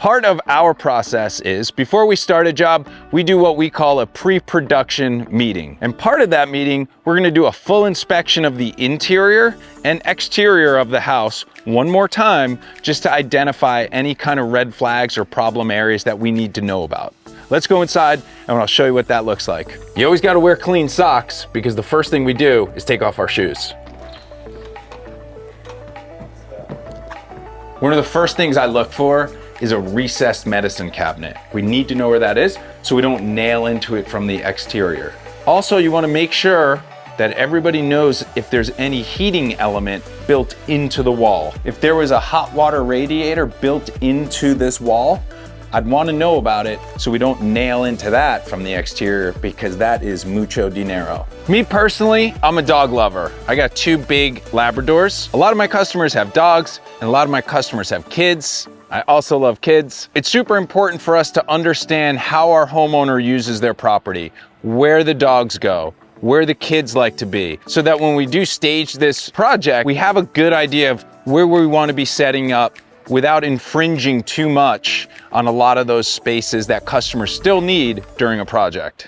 Part of our process is, before we start a job, we do what we call a pre-production meeting. And part of that meeting, we're gonna do a full inspection of the interior and exterior of the house one more time, just to identify any kind of red flags or problem areas that we need to know about. Let's go inside and I'll show you what that looks like. You always gotta wear clean socks because the first thing we do is take off our shoes. One of the first things I look for is a recessed medicine cabinet. We need to know where that is so we don't nail into it from the exterior. Also, you want to make sure that everybody knows if there's any heating element built into the wall. If there was a hot water radiator built into this wall, I'd want to know about it so we don't nail into that from the exterior, because that is mucho dinero. Me personally, I'm a dog lover. I got 2 big Labradors. A lot of my customers have dogs and a lot of my customers have kids. I also love kids. It's super important for us to understand how our homeowner uses their property, where the dogs go, where the kids like to be, so that when we do stage this project, we have a good idea of where we want to be setting up without infringing too much on a lot of those spaces that customers still need during a project.